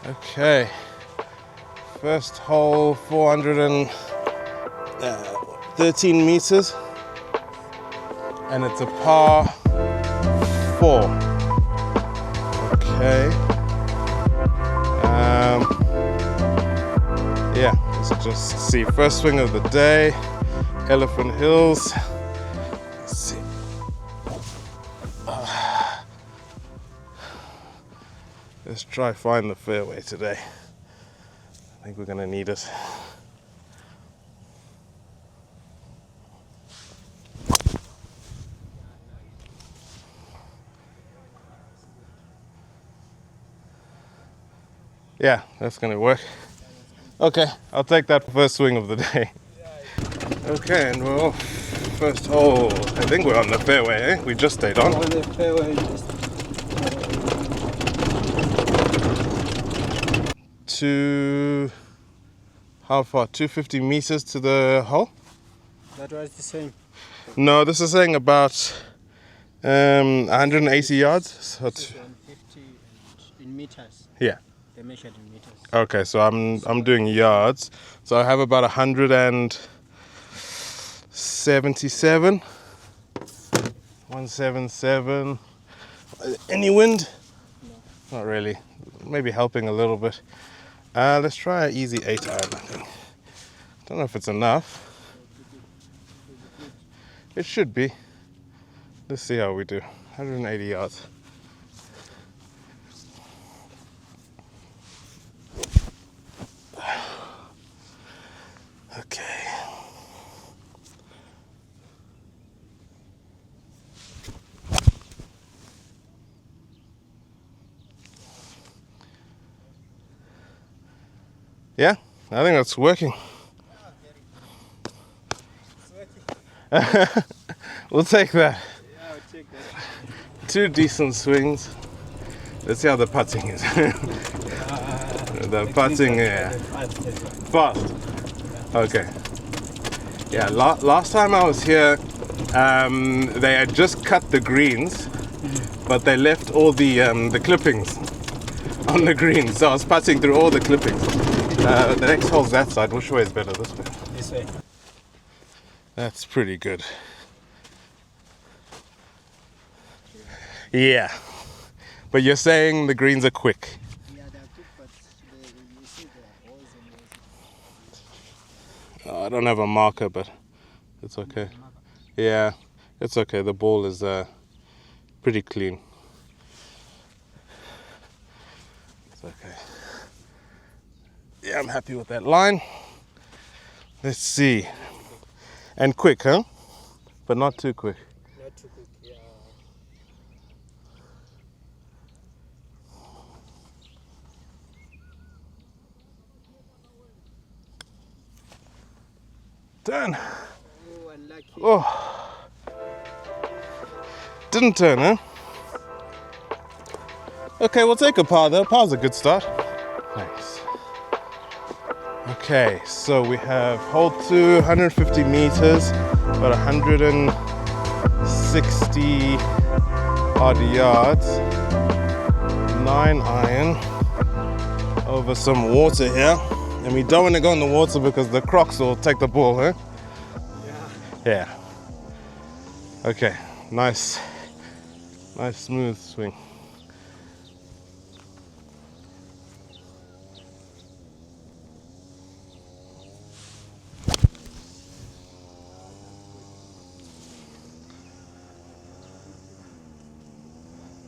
Okay, first hole 413 meters, and it's a par 4. Okay. Yeah, let's just see. First swing of the day, Elephant Hills. Let's see. Let's try find the fairway today. I think we're gonna need it. Yeah, that's gonna work. Okay, I'll take that first swing of the day. Okay, and we're off. First hole. I think we're on the fairway, eh? We just stayed on. On the fairway, To how far? 250 meters to the hole? that was the same. No, this is saying about 180 yards. So 150 in meters. yeah. They measured in meters. Okay, so I'm doing yards. So I have about 177. 177. Any wind? No. Not really. Maybe helping a little bit. Let's try an easy 8 iron, I think. Don't know if it's enough. It should be. Let's see how we do. 180 yards. Okay. Yeah, I think that's working. We'll take that. Yeah, I'll take that. 2 decent swings. Let's see how the putting is. The putting, yeah. Fast. Okay. Yeah, last time I was here, they had just cut the greens, but they left all the clippings on the greens. So I was putting through all the clippings. The next hole's that side. Which way is better? This way. This way. That's pretty good. Yeah. But you're saying the greens are quick. Yeah, they're quick, but you see the holes and I don't have a marker, but it's okay. Yeah, it's okay. The ball is pretty clean. It's okay. Yeah, I'm happy with that line. Let's see. And quick, huh? But not too quick. not too quick. Yeah. Turn. Oh, unlucky. Oh. Didn't turn, huh? Okay, we'll take a par though. Par's a good start. Thanks. Okay, so we have hole 2, 150 meters, about 160 odd yards. 9 iron over some water here. And we don't want to go in the water because the crocs will take the ball, huh? Yeah. Okay, nice smooth swing.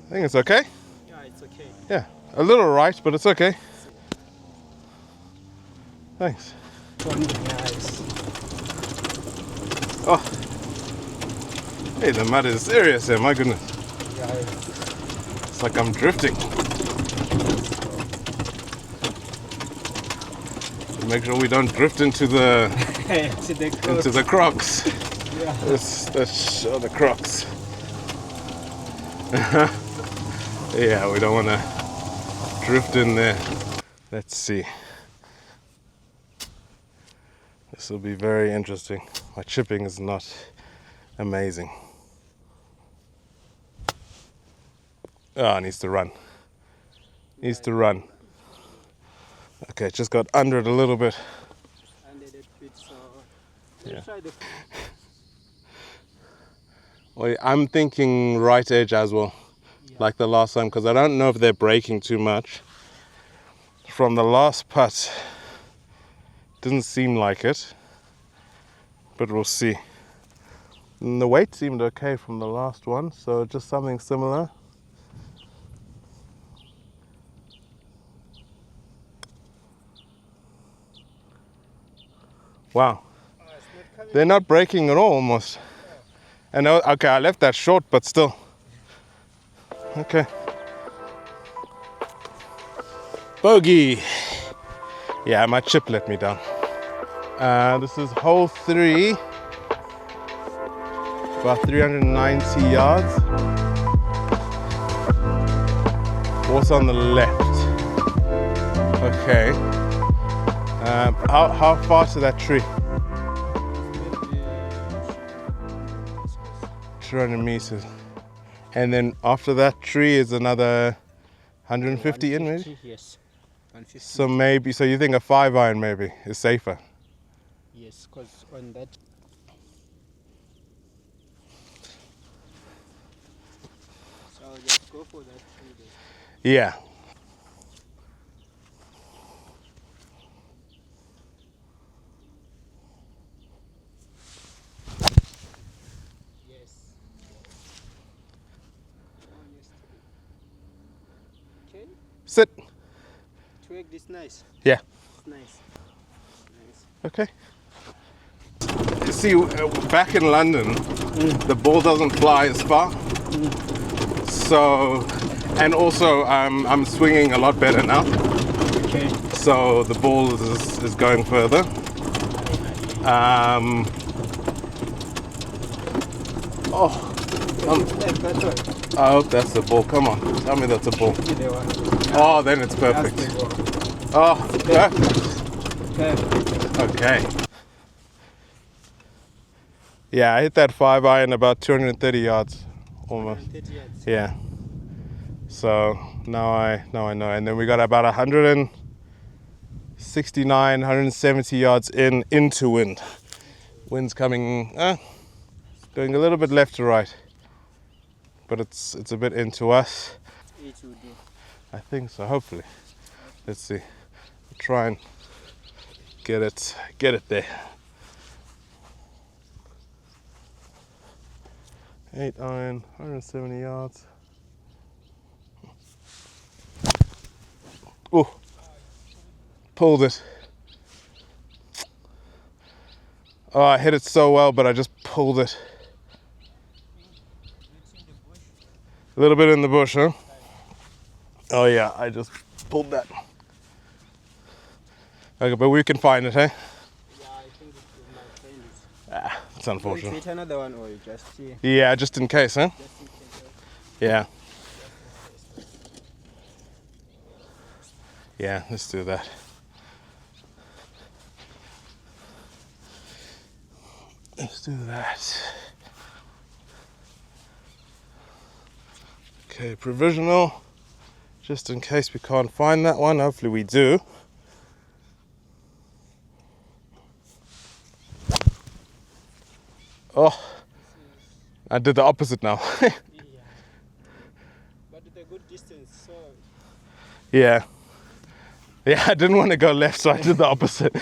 I think it's okay. Yeah, it's okay. Yeah, a little right, but it's okay. Thanks. Nice. Oh, hey, the mud is serious here, my goodness. Yeah, It's like I'm drifting. Make sure we don't drift into the into the crocs. Yeah. Let's show the crocs. Yeah, we don't want to drift in there. Let's see. This will be very interesting. My chipping is not amazing. Oh, it needs to run. Needs to run. Okay, just got under it a little bit. Under that bit, so Yeah. we'll try the Well, I'm thinking right edge as well, like the last time, because I don't know if they're breaking too much. From the last putt, didn't seem like it, but we'll see. And the weight seemed okay from the last one, so just something similar. Wow, it's not coming. they're not breaking at all almost. And okay, I left that short, but still. Okay. Bogey. Yeah, my chip let me down. This is hole 3. About 390 yards. What's on the left? Okay. How far to that tree? 200 meters. And then after that tree is another 150 in maybe? Yes. 150. So maybe, so you think a 5-iron maybe is safer? Yes, because on that. So I'll just go for that tree there. Yeah. Yes. Okay. Sit. Twig this nice. Yeah. It's nice. Nice. Okay. See, back in London, the ball doesn't fly as far. So, and also I'm swinging a lot better now. Okay. So the ball is going further. That's right. I hope that's the ball. Come on, tell me that's a ball. Either one. Oh, then it's perfect. That's the ball. Oh, perfect. Okay. Okay. Yeah, I hit that 5-iron about 230 yards, almost. 130 yards. Yeah. So now I know. And then we got about 169, 170 yards into wind. Wind's coming, going a little bit left to right, but it's a bit into us. It will do. I think so. Hopefully. Let's see. Try and get it there. 8-iron, 170 yards. Oh, pulled it. Oh, I hit it so well, but I just pulled it. A little bit in the bush, huh? Oh yeah, I just pulled that. Okay, but we can find it, hey? Yeah, I think it's my friend. It's unfortunate. Hit another one or you just see. Yeah, just in case, huh? Just in case. Yeah. Yeah, let's do that. Let's do that. Okay, provisional. Just in case we can't find that one. Hopefully we do. Oh, I did the opposite now. Yeah. But with a good distance, so. Yeah. Yeah, I didn't want to go left, so I did the opposite.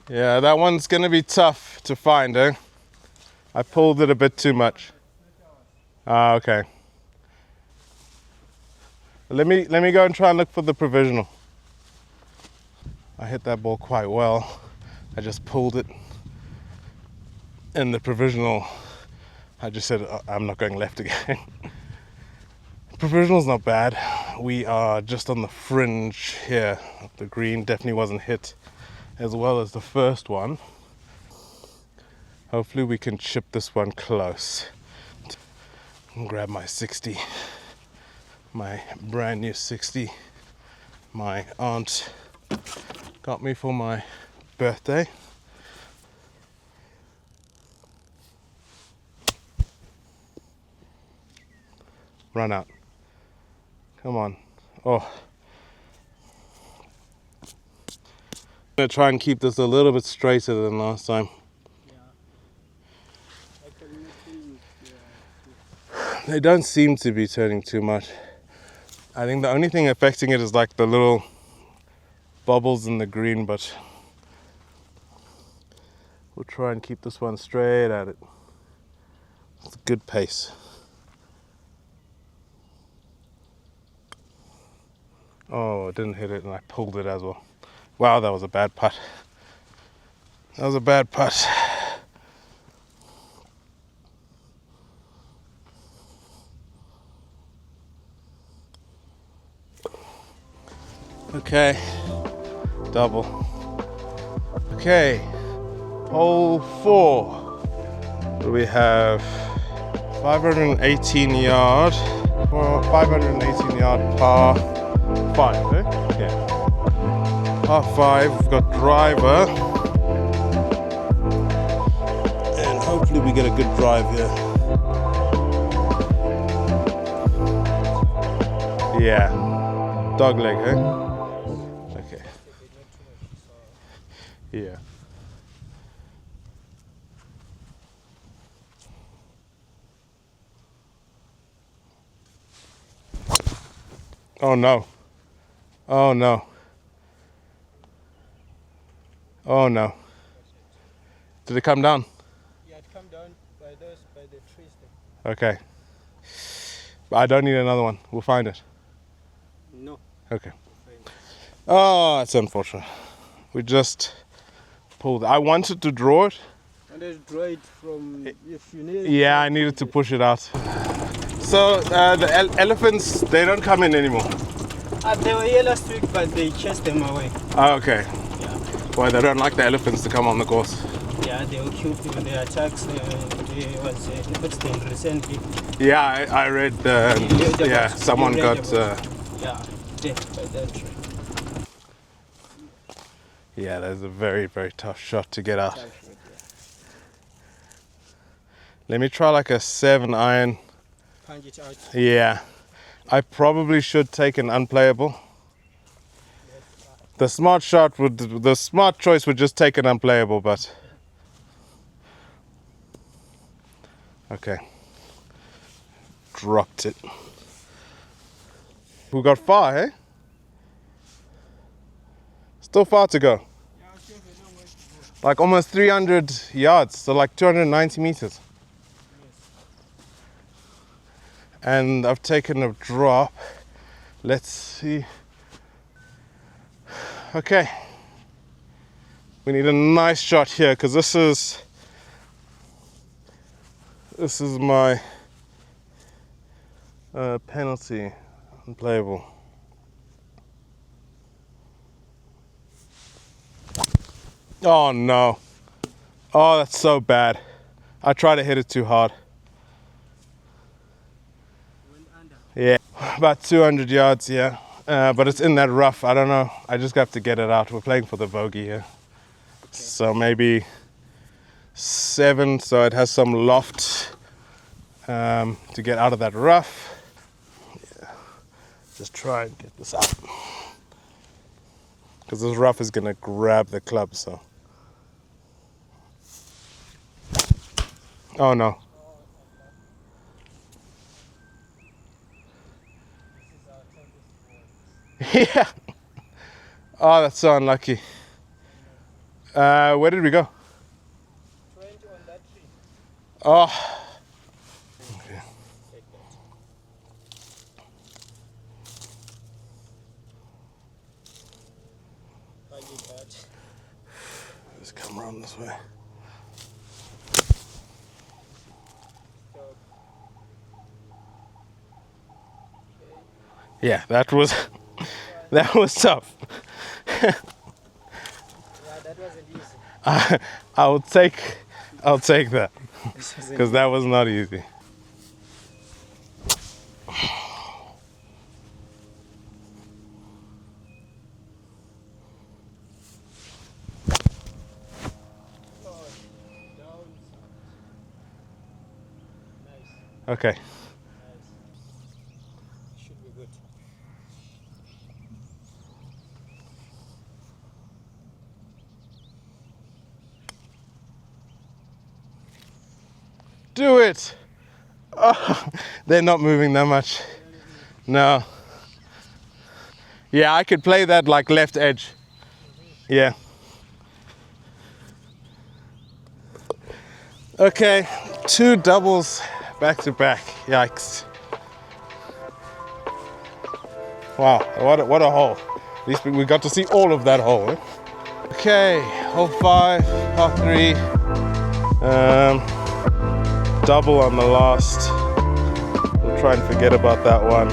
Yeah, that one's gonna be tough to find, eh? I pulled it a bit too much. Ah, okay. Let me go and try and look for the provisional. I hit that ball quite well. I just pulled it. In the provisional, I just said, I'm not going left again. Provisional's not bad. We are just on the fringe here. The green definitely wasn't hit as well as the first one. Hopefully we can chip this one close. And grab my 60. My brand new 60. My aunt got me for my birthday. Run out. Come on. Oh. I'm gonna try and keep this a little bit straighter than last time. They don't seem to be turning too much. I think the only thing affecting it is like the little bubbles in the green, but we'll try and keep this one straight at it. It's a good pace. Oh, I didn't hit it and I pulled it as well. Wow, that was a bad putt. That was a bad putt. Okay, double. Okay, hole 4. What do we have? 518 yard. Well, 518 yard par 5, eh? Yeah. Par 5, we've got driver. And hopefully we get a good drive here. Yeah. Dog leg, eh? Okay. Yeah. Oh no. Oh no. Oh no. Did it come down? Yeah, it come down by the trees there. Okay. But I don't need another one. We'll find it. No. Okay. Oh, that's unfortunate. We just pulled. I wanted to draw it. And then draw it from if you need. Yeah, I needed to push it out. So the elephants, they don't come in anymore. They were here last week, but they chased them away. Oh, okay. Yeah. Why, they don't like the elephants to come on the course? Yeah, they were killed in the attacks. There was an accident recently. Yeah, I read. Yeah, someone got. Yeah, dead by that tree. Yeah, that's a very, very tough shot to get out. Let me try like a 7 iron. Punch it out. Yeah, I probably should take an unplayable. The smart choice would just take an unplayable, but okay. Dropped it. We got far, eh? Still far to go. Like almost 300 yards, so like 290 meters. And I've taken a drop. Let's see. Okay. We need a nice shot here because this is my penalty, unplayable. Oh no. Oh, that's so bad. I tried to hit it too hard. Yeah, about 200 yards, yeah. But it's in that rough. I don't know. I just have to get it out. We're playing for the bogey here. Okay. So maybe 7, so it has some loft to get out of that rough. Yeah. Just try and get this out. Because this rough is going to grab the club, so. Oh no. Yeah. Oh, that's so unlucky. Where did we go? 20 on that tree. Oh. Okay. Just come around this way. Yeah, that was tough. Yeah, that wasn't easy. I'll take that because that was not easy. Nice. Okay. Nice. Should be good. it. Oh, they're not moving that much. No. Yeah, I could play that like left edge. Yeah. Okay, 2 doubles back to back. Yikes. Wow, what a hole. At least we got to see all of that hole. Eh? Okay, hole 5, par 3. Double on the last. We'll try and forget about that one.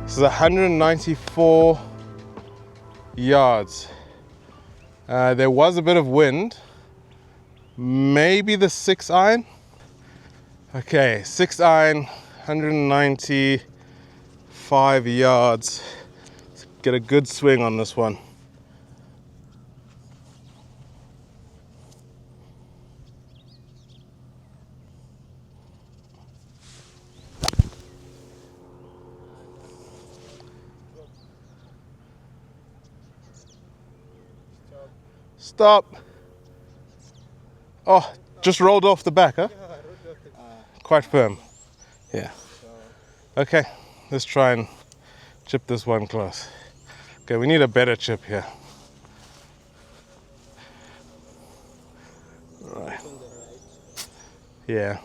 This is 194 yards. There was a bit of wind. Maybe the 6 iron. Okay, 6 iron, 195 yards. Let's get a good swing on this one. Stop. Oh, just rolled off the back, huh? Quite firm. Yeah. Okay, let's try and chip this one close. Okay, we need a better chip here. Right. Yeah.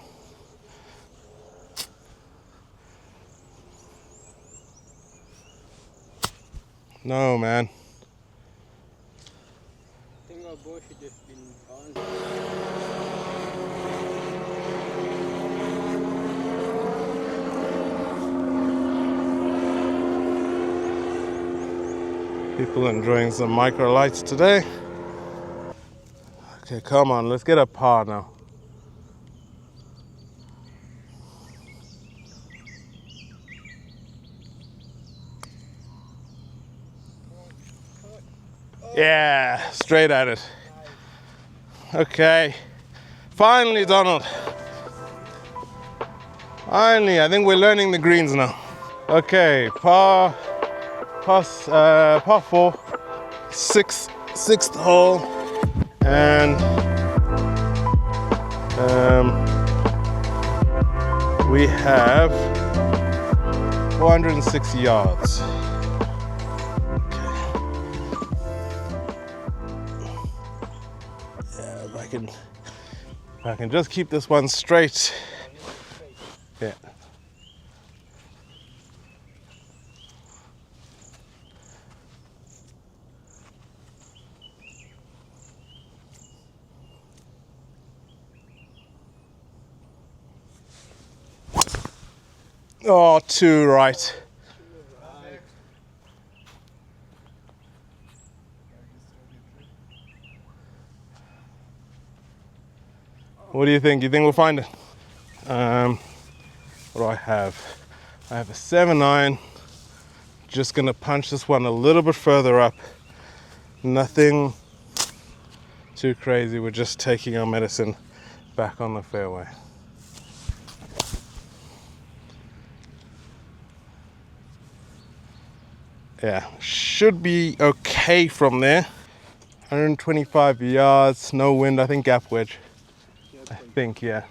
No, man. I think our ball should have been gone. People enjoying some micro lights today. Okay, come on, let's get a par now. Yeah, straight at it. Okay, finally, Donald. Finally, I think we're learning the greens now. Okay, par 4, sixth hole, and we have 460 yards. If I can just keep this one straight. Yeah. Oh, 2 right. What do you think? You think we'll find it? What do I have? I have a 7 iron. Just gonna punch this one a little bit further up. Nothing too crazy. We're just taking our medicine back on the fairway. Yeah, should be okay from there. 125 yards, no wind. I think gap wedge. I think, yeah.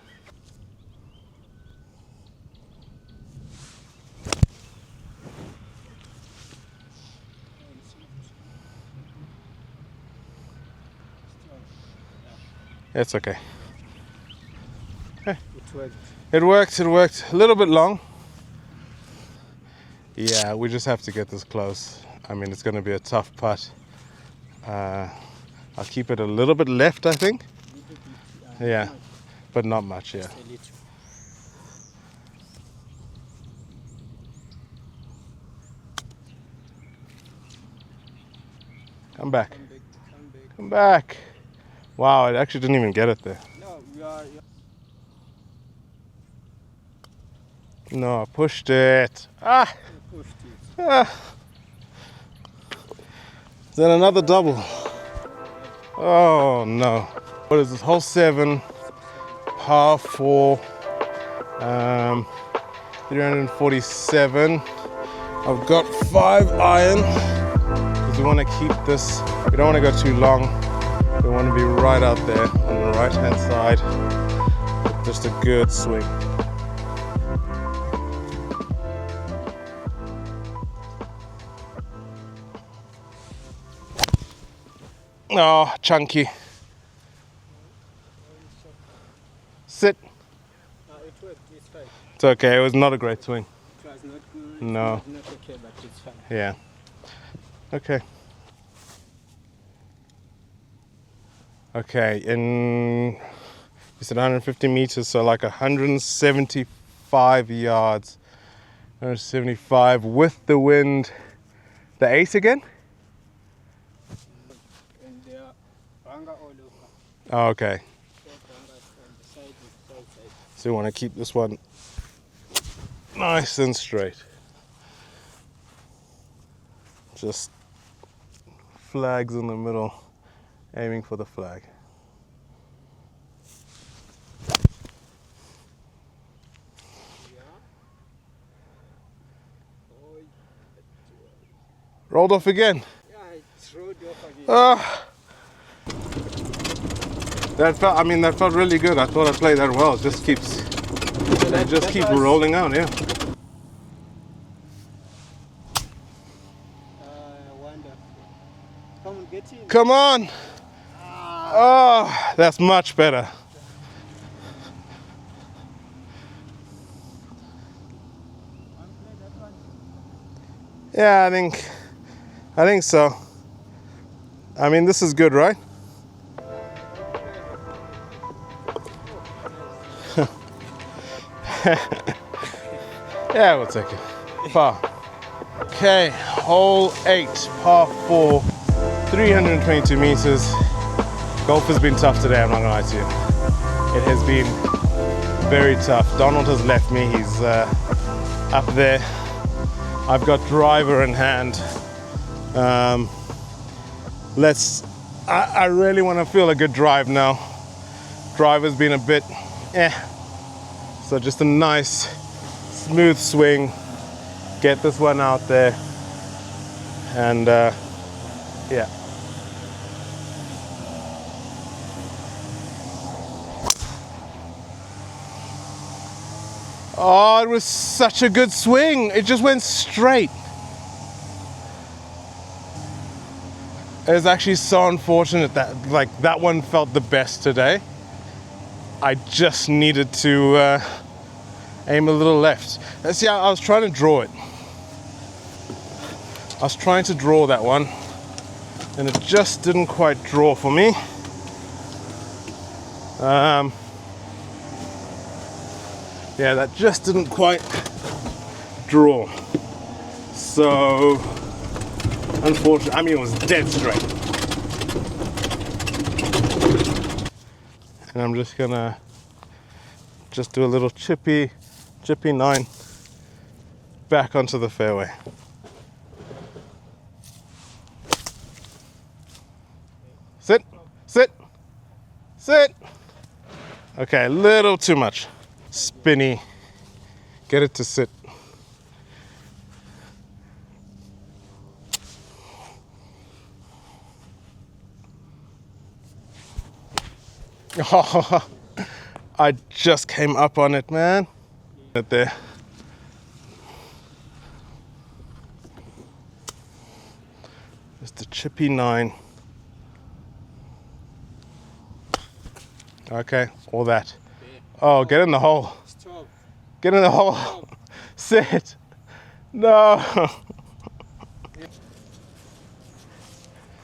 It's okay. It worked. It worked. A little bit long. Yeah, we just have to get this close. I mean, it's going to be a tough putt. I'll keep it a little bit left, I think. Yeah, but not much, yeah. Come back. Come back. Wow, it actually didn't even get it there. No, I pushed it. Ah! Then another double. Oh no. What is this? Hole 7, par 4, 347. I've got 5 iron because we want to keep this. We don't want to go too long. want to be right out there on the right hand side. Just a good swing. Oh, chunky. Sit. It worked, it's fine. It's okay, it was not a great swing. It was not good. No. It was not okay, but it's fine. Yeah. Okay. Okay, you said 150 meters, so like 175 yards. 175 with the wind. The ace again? And there are ranga all over. Oh, okay. Four rangas on the side and side. So you want to keep this one nice and straight. Just flags in the middle, aiming for the flag. Rolled off again. Yeah, it's rolled off again. Ah. That felt really good. I thought I played that well. It just keeps rolling out, yeah. Wonderful. Come on, get in. Come on. Oh, that's much better. Yeah, I think so. I mean, this is good, right? Yeah, we'll take it. Par. Okay, hole 8, par 4, 322 meters. Golf has been tough today, I'm not gonna lie to you. It has been very tough. Donald has left me, he's up there. I've got driver in hand. I really want to feel a good drive now. Driver's been a bit so just a nice smooth swing, get this one out there, and yeah. Oh, it was such a good swing. It just went straight. It was actually so unfortunate that that one felt the best today. I just needed to aim a little left. See, I was trying to draw it. I was trying to draw that one, and it just didn't quite draw for me. Yeah, that just didn't quite draw. So, unfortunately, I mean, it was dead straight. And I'm just gonna do a little chippy 9 back onto the fairway. Sit, sit, sit. Okay, a little too much. Spinny. Get it to sit. Oh, I just came up on it, man. Right there. Just a chippy 9. Okay, all that. Oh, get in the hole. Stop. Get in the hole. Sit. No.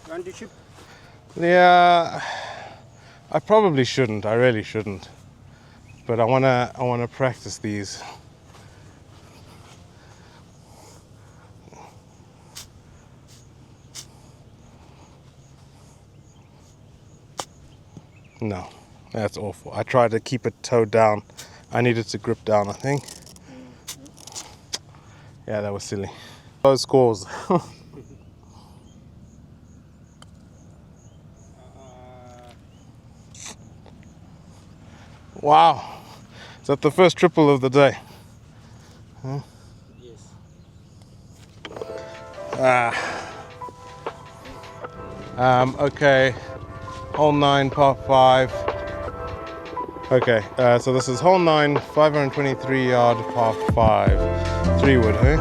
Want to chip? Yeah, I probably shouldn't. I really shouldn't. But I wanna practice these. No, that's awful. I tried to keep it toe down. I needed to grip down, I think. Yeah, that was silly. Those scores. Wow. Is that the first triple of the day? Huh? Yes. Okay. hole 9, par 5. Okay, so this is hole 9, 523 yard, par 5. 3 wood, hey?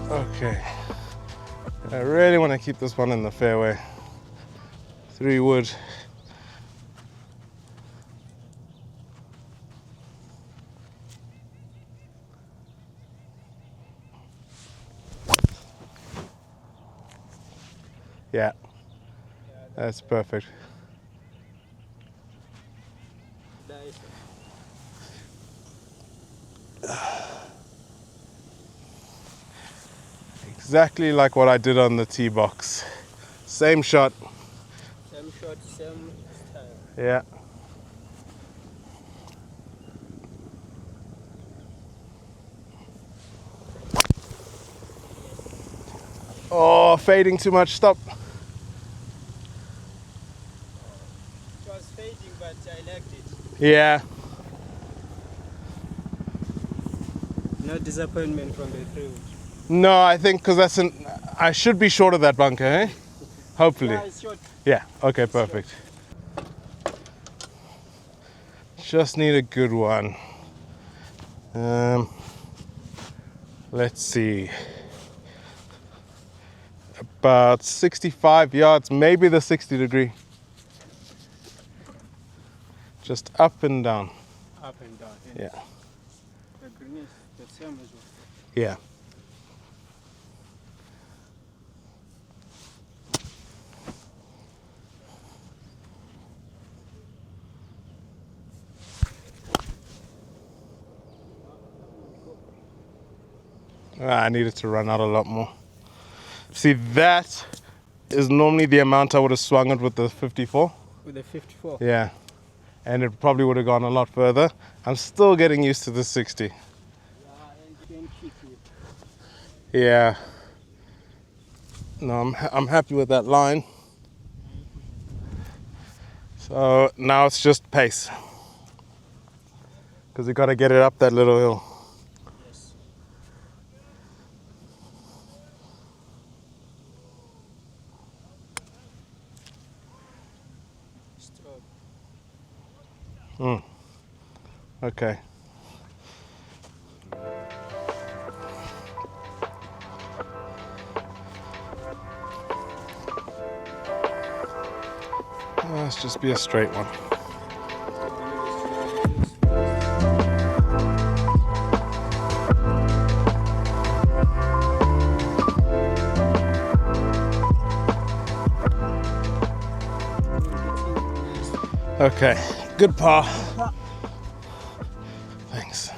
Okay, I really want to keep this one in the fairway. 3 wood. Yeah, that's perfect. Exactly like what I did on the tee box. Same shot. Same shot, same style. Yeah. Oh, fading too much. Stop. It was fading, but I liked it. Yeah. No disappointment from the 3 wood. No, I think because I should be short of that bunker, eh? Hopefully. Yeah, it's short. Yeah. Okay, perfect. Just need a good one. Let's see. About 65 yards, maybe the 60 degree. Just up and down. Up and down. Yeah. The green is the same as well. Yeah. I needed to run out a lot more. See, that is normally the amount I would have swung it with the 54. With the 54? Yeah. And it probably would have gone a lot further. I'm still getting used to the 60. Yeah, and you can kick it. Yeah. No, I'm happy with that line. So now it's just pace. Because we got to get it up that little hill. Yes. Stroke. Okay. Let's just be a straight one. Okay, good par. Thanks.